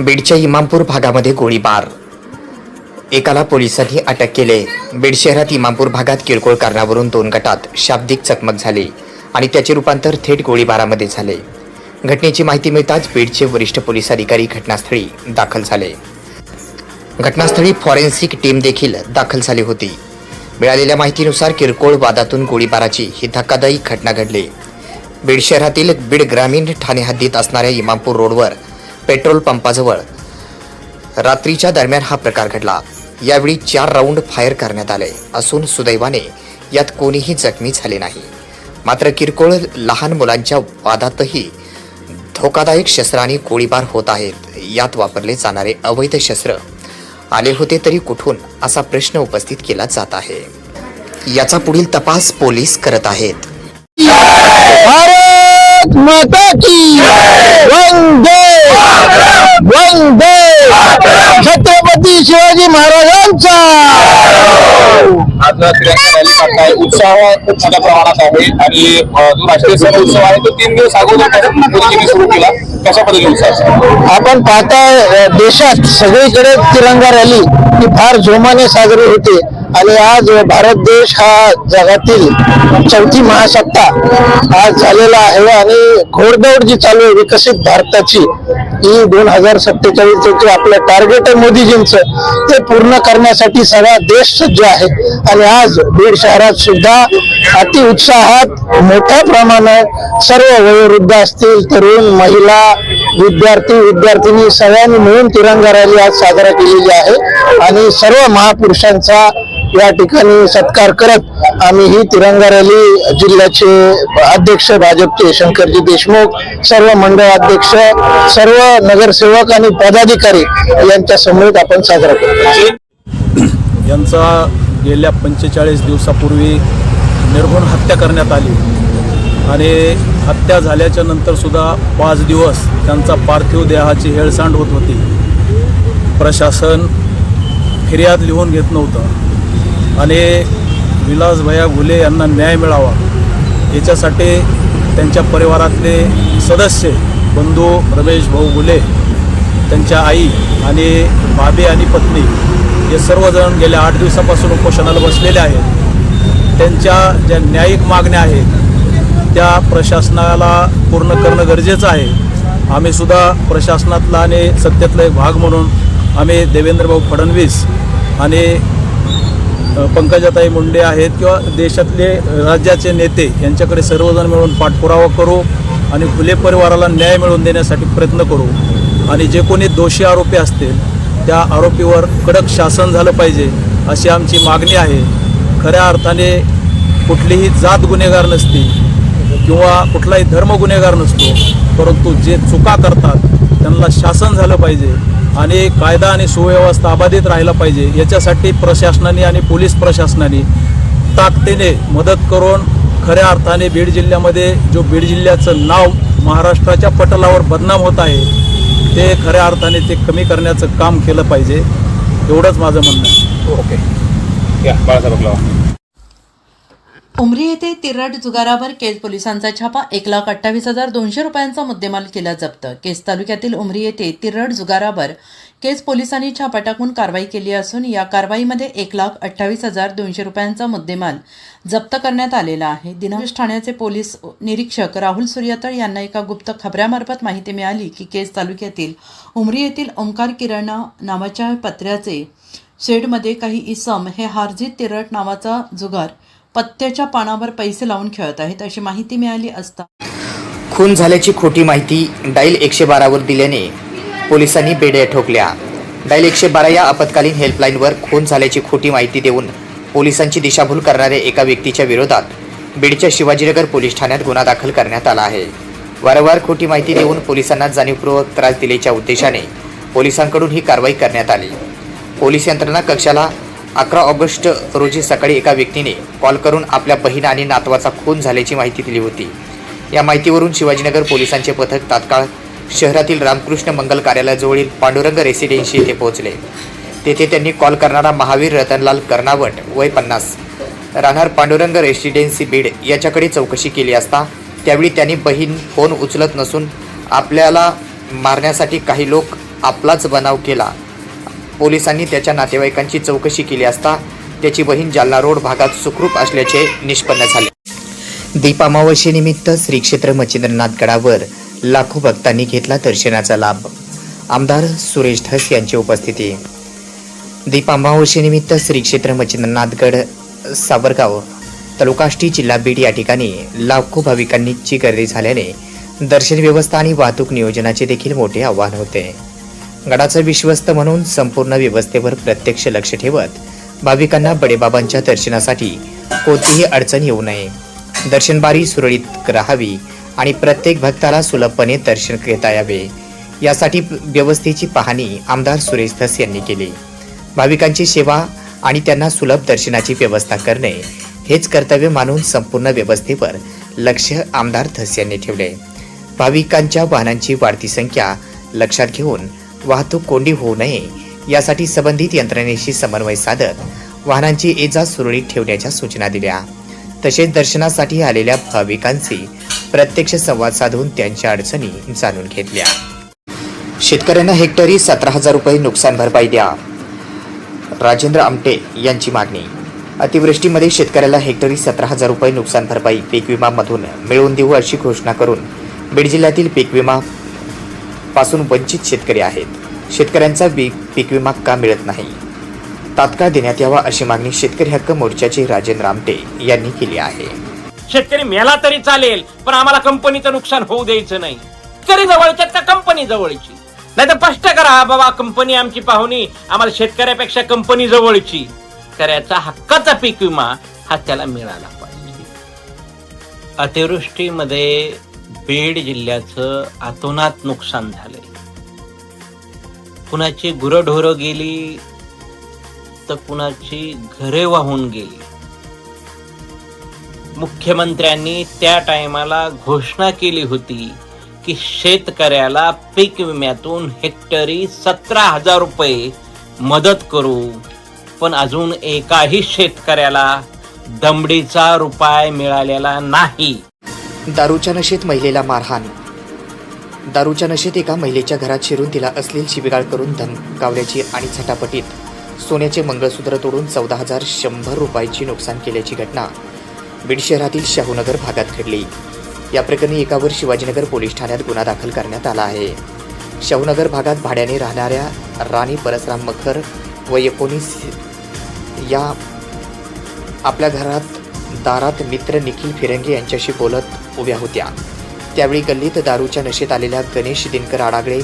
बीडच्या इमामपूर भागामध्ये गोळीबार, एकाला पोलिसांनी अटक केले। बीड शहरात इमामपूर भागात किरकोळ कारणावरून दोन गटात शाब्दिक चकमक झाली आणि त्याचे रूपांतर थेट गोळीबारामध्ये झाले। घटनेची माहिती मिळताच बीडचे वरिष्ठ पोलीस अधिकारी घटनास्थळी दाखल झाले। घटनास्थळी फॉरेन्सिक टीम देखील दाखल झाली होती। मिळालेल्या माहितीनुसार किरकोळ वादातून गोळीबाराची ही धक्कादायक घटना घडली। बीड शहरातील बीड ग्रामीण ठाणे हद्दीत असणाऱ्या इमामपूर रोडवर पेट्रोल पंपाजवळ रात्रीच्या दरम्यान हा प्रकार घडला। यावेळी 4 राऊंड फायर करण्यात आले असून सुदैवाने यात कोणीही जखमी झाले नाही। मात्र किरकोळ लहान मुलांच्या वादातही धोकादायक शस्त्रांनी गोळीबार होत आहेत। यात वापरले जाणारे अवैध शस्त्र आले होते तरी कुठून, असा प्रश्न उपस्थित केला जात आहे। याचा पुढील तपास पोलीस करत आहेत। भारत माता की वंदे वंदे छत्रपती शिवाजी महाराजांचा। आज तिरंगा रॅली काढताय, उत्साह खूप मोठ्या प्रमाणात आहे आणि जो राष्ट्रीय सण उत्सव आहे तो 3 दिवस अगोदरपासून मोदींनी सुरू केला। कशा पद्धतीने उत्साह आपण पाहताय देशात सगळीकडे तिरंगा रॅली ही फार जोमाने साजरी होते आणि आज भारत देश हा जगातील 4थी महासत्ता आज झालेला आहे आणि घोडदौड जी चालू आहे विकसित भारताची ही 2047 आपलं टार्गेट आहे मोदीजींचं, ते पूर्ण करण्यासाठी सगळा देश सज्ज आहे। आणि आज बीड शहरात सुद्धा अति उत्साहात मोठ्या प्रमाणात सर्व वयोवृद्ध असतील, तरुण, महिला, विद्यार्थी विद्यार्थिनी सगळ्यांनी मिळून तिरंगा रॅली आज साजरा केलेली आहे आणि सर्व महापुरुषांचा या ठिकाणी सत्कार करत आम्ही ही तिरंगा रॅली जिल्ह्याचे अध्यक्ष भाजपचे शंकरजी देशमुख, सर्व मंडळ अध्यक्ष, सर्व नगरसेवक आणि पदाधिकारी यांच्या समवेत आपण साजरा करतो। यांचा गेल्या 45 दिवसापूर्वी निर्घृण हत्या करण्यात आली आणि हत्या झाल्याच्या नंतर सुद्धा 5 दिवस त्यांचा पार्थिव देहाची हेळसांड होत होती। प्रशासन फिर्याद लिहून घेत नव्हतं आणि विलास भैया घुले यांना न्याय मिळावा याच्यासाठी त्यांच्या परिवारातले सदस्य बंधू रमेश भाऊ घुले, त्यांच्या आई आणि भाभी आणि पत्नी हे सर्वजण गेल्या 8 दिवसापासून उपोषणाला बसलेले आहेत। त्यांच्या ज्या न्यायिक मागण्या आहेत त्या प्रशासनाला पूर्ण करणं गरजेचं आहे। आम्ही सुद्धा प्रशासनातला आणि सत्तेतला एक भाग म्हणून आम्ही देवेंद्र भाऊ फडणवीस आणि पंकजाताई मुंडे आहेत किंवा देशातले राज्याचे नेते यांच्याकडे सर्वजण मिळून पाठपुरावा करू आणि खुले परिवाराला न्याय मिळवून देण्यासाठी प्रयत्न करू आणि जे कोणी दोषी आरोपी असतील त्या आरोपीवर कडक शासन झालं पाहिजे अशी आमची मागणी आहे। खऱ्या अर्थाने कुठलीही जात गुन्हेगार नसती किंवा कुठलाही धर्म गुन्हेगार नसतो, परंतु जे चुका करतात त्यांना शासन झालं पाहिजे आणि कायदा आणि सुव्यवस्था अबाधित राहिला पाहिजे। याच्यासाठी प्रशासनाने आणि पोलीस प्रशासनाने ताकदीने मदत करून खऱ्या अर्थाने बीड जिल्ह्यामध्ये जो बीड जिल्ह्याचं नाव महाराष्ट्राच्या पटलावर बदनाम होत आहे ते खऱ्या अर्थाने ते कमी करण्याचं काम केलं पाहिजे, एवढंच माझं म्हणणं आहे। ओके या बाळासाहेब उमरी येथे तिरड जुगारावर केज पोलिसांचा छापा, 1,28,200 रुपयांचा मुद्देमाल केला जप्त। केज तालुक्यातील उमरी येथे तिरड जुगारावर केज पोलिसांनी छापा टाकून कारवाई केली असून या कारवाईमध्ये 1,28,200 रुपयांचा मुद्देमाल जप्त करण्यात आलेला आहे। दिनांक ठाण्याचे पोलीस निरीक्षक राहुल सूर्यतळ यांना एका गुप्त खबऱ्यामार्फत माहिती मिळाली की केज तालुक्यातील उमरी येथील ओंकार किराणा नावाच्या पत्र्याचे शेडमध्ये काही इसम हे हारजीत तिरड नावाचा जुगार पत्त्याच्या पानावर पैसे लावून खेळत आहेत अशी माहिती मिळाली असता खून झाल्याची खोटी माहिती डायल 112 वर दिल्याने पोलिसांनी बेड्या ठोकल्या। डायल 112 या आपत्कालीन हेल्पलाईनवर खून झाल्याची खोटी माहिती देऊन पोलिसांची दिशाभूल करणाऱ्या एका व्यक्तीच्या विरोधात बीडच्या शिवाजीनगर पोलीस ठाण्यात गुन्हा दाखल करण्यात आला आहे। वारंवार खोटी माहिती देऊन पोलिसांना जाणीवपूर्वक त्रास दिल्याच्या उद्देशाने पोलिसांकडून ही कारवाई करण्यात आली। पोलीस यंत्रणा कक्षाला 11 ऑगस्ट रोजी सकाळी एका व्यक्तीने कॉल करून आपल्या बहीण आणि नातवाचा खून झाल्याची माहिती दिली होती। या माहितीवरून शिवाजीनगर पोलिसांचे पथक तात्काळ शहरातील रामकृष्ण मंगल कार्यालयाजवळील पांडुरंग रेसिडेन्सी येथे पोहोचले। तेथे त्यांनी कॉल करणारा महावीर रतनलाल कर्नावट वय 50 राहणार पांडुरंग रेसिडेन्सी बीड याच्याकडे चौकशी केली असता त्यावेळी त्यांनी बहीण फोन उचलत नसून आपल्याला मारण्यासाठी काही लोक आपलाच बनाव केला. पोलिसांनी त्याच्या नातेवाईकांची चौकशी केली असता त्याची बहीण जालना रोड भागात सुखरूप असल्याचे निष्पन्न झाले. दीपामावशीनिमित्त श्री क्षेत्र मच्छिंद्रनाथ गडावर लाखो भक्तांनी घेतला दर्शनाचा लाभ. आमदार सुरेश धस यांची उपस्थिती. दीपामावशीनिमित्त श्री क्षेत्र मच्छिंद्रनाथगड सावरगाव तालुका आष्टी जिल्हा बीड या ठिकाणी लाखो भाविकांची गर्दी झाल्याने दर्शन व्यवस्था आणि वाहतूक नियोजनाचे देखील मोठे आव्हान होते. गडाचं विश्वस्त म्हणून संपूर्ण व्यवस्थेवर प्रत्यक्ष लक्ष ठेवत भाविकांना बडेबाबांच्या दर्शनासाठी कोणतीही अडचण येऊ नये, दर्शनबारी सुरळीत राहावी आणि प्रत्येक भक्ताला सुलभपणे दर्शन घेता यावे यासाठी व्यवस्थेची पाहणी आमदार सुरेश धस यांनी केली. भाविकांची सेवा आणि त्यांना सुलभ दर्शनाची व्यवस्था करणे हेच कर्तव्य मानून संपूर्ण व्यवस्थेवर लक्ष आमदार धस यांनी ठेवले. भाविकांच्या वाहनांची वाढती संख्या लक्षात घेऊन वाहतूक कोंडी होऊ नये यासाठी संबंधित यंत्रणेशी समन्वय साधत वाहनांची ये-जा सुरळीत ठेवण्याच्या सूचना दिल्या. तसेच दर्शनासाठी आलेल्या भाविकांशी प्रत्यक्ष संवाद साधून त्यांच्या अडचणी जाणून घेतल्या. शेतकऱ्यांना हेक्टरी 17,000 रुपये नुकसान भरपाई द्या, राजेंद्र आमटे यांची मागणी. अतिवृष्टीमध्ये शेतकऱ्याला हेक्टरी 17,000 रुपये नुकसान भरपाई पीक विमा मधून मिळवून देऊ अशी घोषणा करून बीड जिल्ह्यातील पीक विमा पासून वंचित शेतकरी आहेत. शेतकऱ्यांचा पीक विमा का मिळत नाही, तात्काळ देण्यात यावा अशी मागणी शेतकरी हक्क मोर्चाचे राजेंद्र आमटे यांनी केली आहे. शेतकरी मेला तरी चालेल, पण आम्हाला कंपनीचं नुकसान होऊ द्यायचं नाही. शेतकरी जवळच्या का कंपनी जवळची, नाही तर स्पष्ट करा बाबा कंपनी आमची पाहुणी, आम्हाला शेतकऱ्यापेक्षा कंपनी जवळची. शेतकऱ्याचा हक्काचा पीक विमा हा त्याला मिळाला पाहिजे. अतिवृष्टीमध्ये बीड जिल्ह्याचं अतोनात नुकसान झालंय. कुणाची गुरंढोरं गेली तर कुणाची घरे वाहून गेली. मुख्यमंत्र्यांनी त्या टायमाला घोषणा केली होती की शेतकऱ्याला पीक विम्यातून हेक्टरी 17,000 रुपये मदत करू, पण अजून एकाही शेतकऱ्याला दमडीचा रुपया मिळालेला नाही. दारूच्या नशेत महिलेला मारहाण. दारूच्या नशेत एका महिलेच्या घरात शिरून तिला अश्लील शिवीगाळ करून धमकावल्याची आणि झटापटीत सोन्याचे मंगळसूत्र तोडून 14,100 रुपयाची नुकसान केल्याची घटना बीड शहरातील शाहूनगर भागात घडली. या प्रकरणी एकावर शिवाजीनगर पोलीस ठाण्यात गुन्हा दाखल करण्यात आला आहे. शाहूनगर भागात भाड्याने राहणाऱ्या राणी परसराम मखर व 19 या आपल्या दारात मित्र निखिल फिरंगे यांच्याशी बोलत उभ्या होत्या. त्यावेळी गल्लीत दारूच्या नशेत आलेल्या गणेश दिनकर आडागळे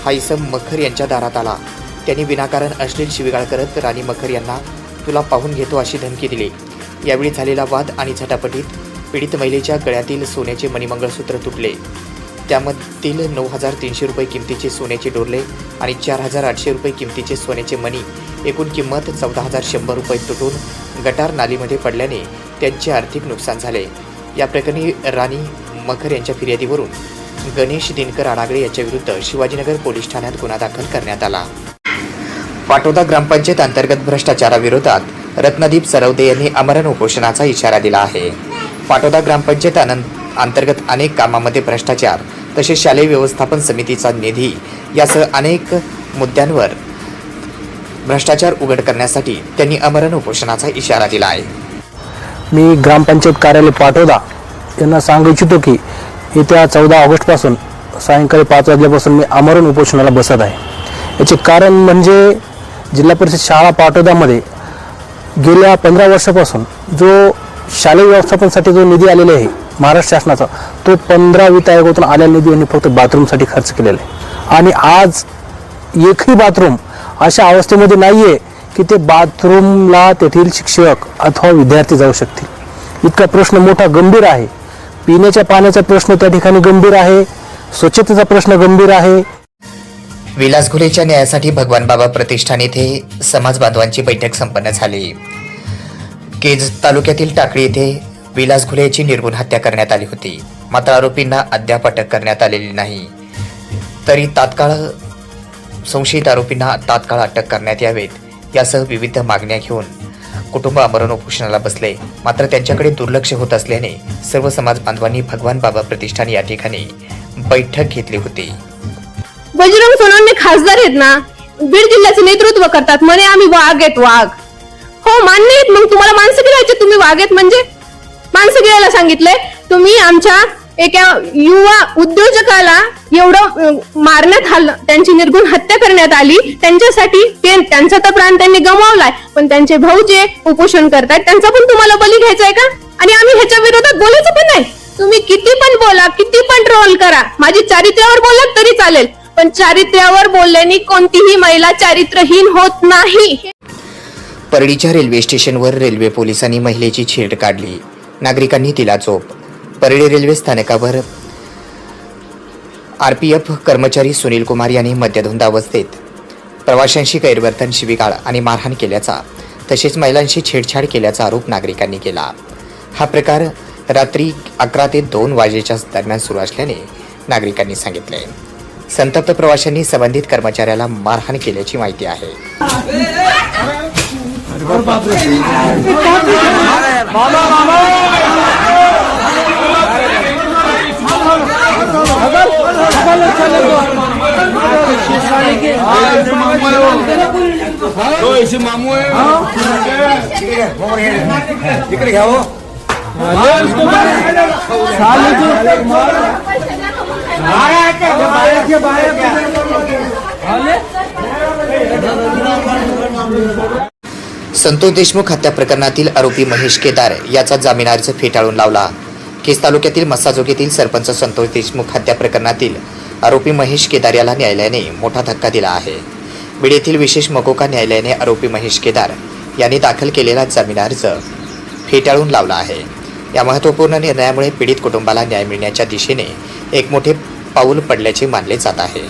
हा इसम मखर यांच्या दारात आला. त्यांनी विनाकारण अश्लील शिवीगाळ करत राणी मखर यांना तुला पाहून घेतो अशी धमकी दिली. यावेळी झालेला वाद आणि झटापटीत पीडित महिलेच्या गळ्यातील सोन्याचे मणिमंगळसूत्र तुटले. त्यामधील 9,300 रुपये किमतीचे सोन्याचे डोरले आणि 4,800 रुपये किमतीचे सोन्याचे मणी एकूण किंमत 14,100 रुपये तुटून गटार नालीमध्ये पडल्याने त्यांचे आर्थिक नुकसान झाले. या प्रकरणी राणी मखर यांच्या फिर्यादीवरून गणेश दिनकर आडागळे यांच्याविरुद्ध शिवाजीनगर पोलीस ठाण्यात गुन्हा दाखल करण्यात आला. पाटोदा ग्रामपंचायत अंतर्गत भ्रष्टाचाराविरोधात रत्नदीप सरवदे यांनी आमरण उपोषणाचा इशारा दिला आहे. पाटोदा ग्रामपंचायत अंतर्गत अनेक कामांमध्ये भ्रष्टाचार तसेच शालेय व्यवस्थापन समितीचा निधी यासह अनेक मुद्द्यांवर भ्रष्टाचार उघड करण्यासाठी त्यांनी आमरण उपोषणाचा इशारा दिला आहे. मी ग्रामपंचायत कार्यालय पाटोदा यांना सांगू इच्छितो की येत्या 14 ऑगस्टपासून सायंकाळी 5 वाजल्यापासून मी आमरण उपोषणाला बसत आहे. याचे कारण म्हणजे जिल्हा परिषद शाळा पाटोदामध्ये गेल्या 15 वर्षापासून जो शालेय व्यवस्थापनासाठी जो निधी आलेला आहे महाराष्ट्र शासनाचा, तो 15 वित्त आयोगातून आलेला निधी यांनी फक्त बाथरूमसाठी खर्च केलेला आहे. आणि आज एकही बाथरूम अशा अवस्थेमध्ये नाही आहे की ते बाथरूमला तेथील शिक्षक अथवा विद्यार्थी जाऊ शकतील. इतका प्रश्न मोठा गंभीर आहे. पिण्याच्या पाण्याचा प्रश्न त्या ठिकाणी गंभीर आहे, स्वच्छतेचा प्रश्न गंभीर आहे. विलास घुलेच्या न्यायासाठी भगवान बाबा प्रतिष्ठान येथे समाज बांधवांची बैठक संपन्न झाली. केज तालुक्यातील टाकळी येथे विलास घुले याची निर्घृण हत्या करण्यात आली होती. मात्र आरोपींना अद्याप अटक करण्यात आलेली नाही. तरी तात्काळ संशयित आरोपींना तात्काळ अटक करण्यात यावेत यासह विविध मागण्या घेऊन कुटुंब आमरण उपोषणाला बसले. मात्र त्यांच्याकडे दुर्लक्ष होत असल्याने सर्व समाज बांधवांनी भगवान बाबा प्रतिष्ठान या ठिकाणी बैठक घेतली होती. बजरंग सोनवणे खासदार आहेत ना, बीड जिल्ह्याचं नेतृत्व करतात, म्हणे आम्ही वाघ आहेत वाघ. हो मान्य आहेत, मग तुम्हाला माणसं गिळायचे, तुम्ही वाघ आहेत म्हणजे माणसं गिळायला सांगितलंय. तुम्ही आमच्या एका युवा उद्योजकाला एवढं मारण्यात आलं, त्यांची निर्गुण हत्या करण्यात आली. त्यांच्यासाठी त्यांचा तर प्राण त्यांनी गमावलाय, पण त्यांचे भाऊ जे उपोषण करतायत त्यांचा पण तुम्हाला बली घ्यायचा आहे का? आणि आम्ही ह्याच्या विरोधात बोलायचं पण नाही. तुम्ही किती पण बोला, किती पण ट्रोल करा, माझी चारित्र्यावर बोलत तरी चालेल, पण चारित्र्यावर बोलल्याने कोणतीही महिला चारित्र्यहीन होत नाही. परळीच्या रेल्वे स्टेशनवर रेल्वे पोलिसांनी महिलेची छेड काढली. नागरिकांनी दिला चोप. परळी रेल्वे स्थानकावर आरपीएफ कर्मचारी सुनील कुमार यांनी मद्यधुंद अवस्थेत प्रवाशांशी गैरवर्तन, शिवीगाळ आणि मारहाण केल्याचा तसेच महिलांशी छेडछाड केल्याचा आरोप नागरिकांनी केला. हा प्रकार रात्री 11 ते 2 वाजेच्या दरम्यान सुरू असल्याने नागरिकांनी सांगितले. संतप्त प्रवाशांनी संबंधित कर्मचाऱ्याला मारहाण केल्याची माहिती आहे. संतोष देशमुख हत्या प्रकरणातील आरोपी महेश केदार याचा जामीन अर्ज फेटाळून लावला. केज तालुक्यातील मस्साजोग येथील सरपंच संतोष देशमुख हत्या प्रकरणातील आरोपी महेश केदार याला न्यायालयाने मोठा धक्का दिला आहे. बीड येथील विशेष मकोका न्यायालयाने आरोपी महेश केदार यांनी दाखल केलेला जामीन अर्ज फेटाळून लावला आहे. या महत्त्वपूर्ण निर्णयामुळे पीडित कुटुंबाला न्याय मिळण्याच्या दिशेने एक मोठे पाऊल पडल्याचे मानले जात आहे.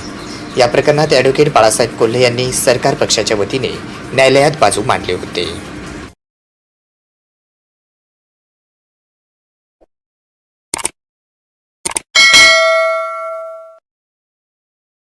या प्रकरणात ॲडव्होकेट बाळासाहेब कोल्हे यांनी सरकार पक्षाच्या वतीने न्यायालयात बाजू मांडली होती.